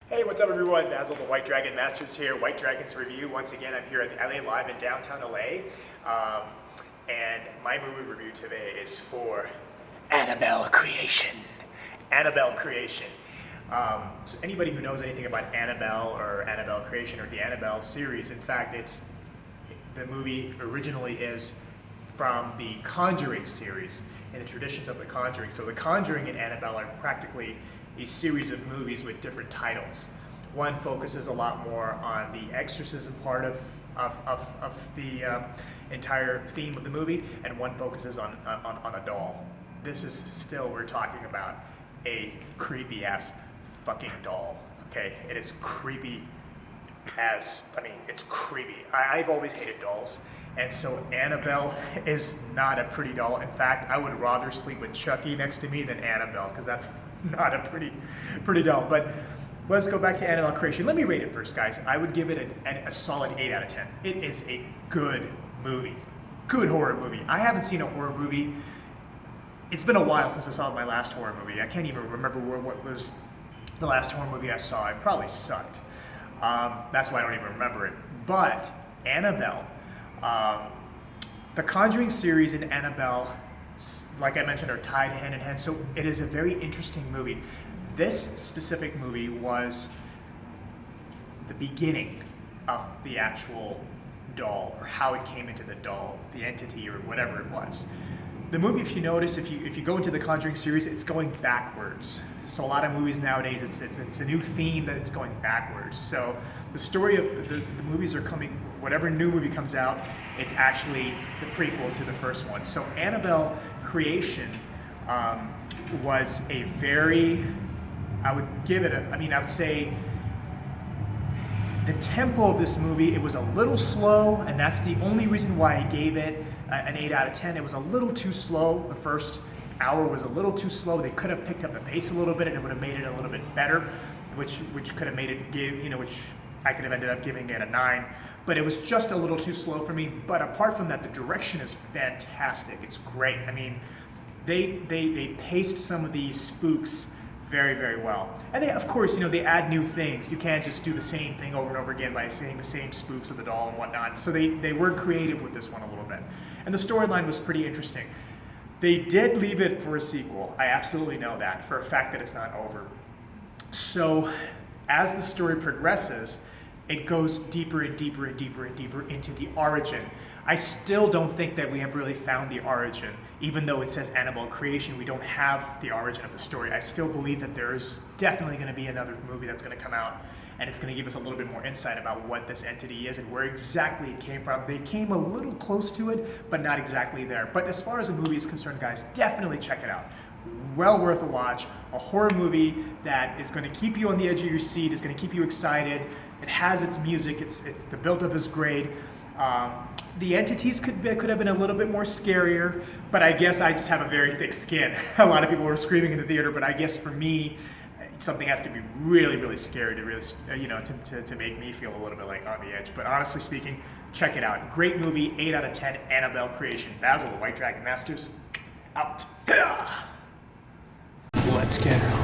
Hey, what's up everyone? Basil, the White Dragon Masters here. White Dragons Review. Once again, I'm here at the LA Live in downtown LA. And my movie review today is for Annabelle Creation. Annabelle Creation. So anybody who knows anything about Annabelle or Annabelle Creation or the Annabelle series, in fact, the movie originally is from the Conjuring series and the traditions of the Conjuring. So the Conjuring and Annabelle are practically a series of movies with different titles. One focuses a lot more on the exorcism part of the entire theme of the movie, and one focuses on a doll. This is still, we're talking about a creepy ass fucking doll. Okay, it is creepy as, it's creepy. I've always hated dolls. And so Annabelle is not a pretty doll. In fact, I would rather sleep with Chucky next to me than Annabelle, because that's not a pretty doll. But let's go back to Annabelle Creation. Let me rate it first, guys. I would give it a solid 8 out of 10. It is a good movie. Good horror movie. I haven't seen a horror movie. It's been a while since I saw my last horror movie. I can't even remember what was the last horror movie I saw. It probably sucked. That's why I don't even remember it. But Annabelle, the Conjuring series and Annabelle, like I mentioned, are tied hand in hand. So it is a very interesting movie. This specific movie was the beginning of the actual doll, or how it came into the doll, the entity, or whatever it was. The movie, if you notice, if you go into the Conjuring series, it's going backwards. So a lot of movies nowadays, it's a new theme that it's going backwards. So the story of the movies are coming, whatever new movie comes out, it's actually the prequel to the first one. So Annabelle Creation was a very, I would give it I would say the tempo of this movie, it was a little slow, and that's the only reason why I gave it an 8 out of 10. It was a little too slow. The first hour was a little too slow. They could have picked up the pace a little bit, and it would have made it a little bit better, which could have made it give, which I could have ended up giving it a 9. But it was just a little too slow for me. But apart from that, the direction is fantastic. It's great. I mean, they paced some of these spooks very, very well. And they, of course, they add new things. You can't just do the same thing over and over again by saying the same spoofs of the doll and whatnot. So they were creative with this one a little bit. And the storyline was pretty interesting. They did leave it for a sequel. I absolutely know that for a fact that it's not over. So as the story progresses, it goes deeper and deeper and deeper and deeper into the origin. I still don't think that we have really found the origin. Even though it says Annabelle Creation, we don't have the origin of the story. I still believe that there is definitely going to be another movie that's going to come out, and it's going to give us a little bit more insight about what this entity is and where exactly it came from. They came a little close to it, but not exactly there. But as far as the movie is concerned, guys, definitely check it out. Well worth a watch. A horror movie that is going to keep you on the edge of your seat, is going to keep you excited. It has its music. It's the build-up is great. The entities could have been a little bit more scarier, but I guess I just have a very thick skin. A lot of people were screaming in the theater, but I guess for me, something has to be really, really scary to really, to make me feel a little bit like on the edge. But honestly speaking, check it out. Great movie, 8 out of 10, Annabelle Creation. Basil, the White Dragon Masters, out. Let's get it on.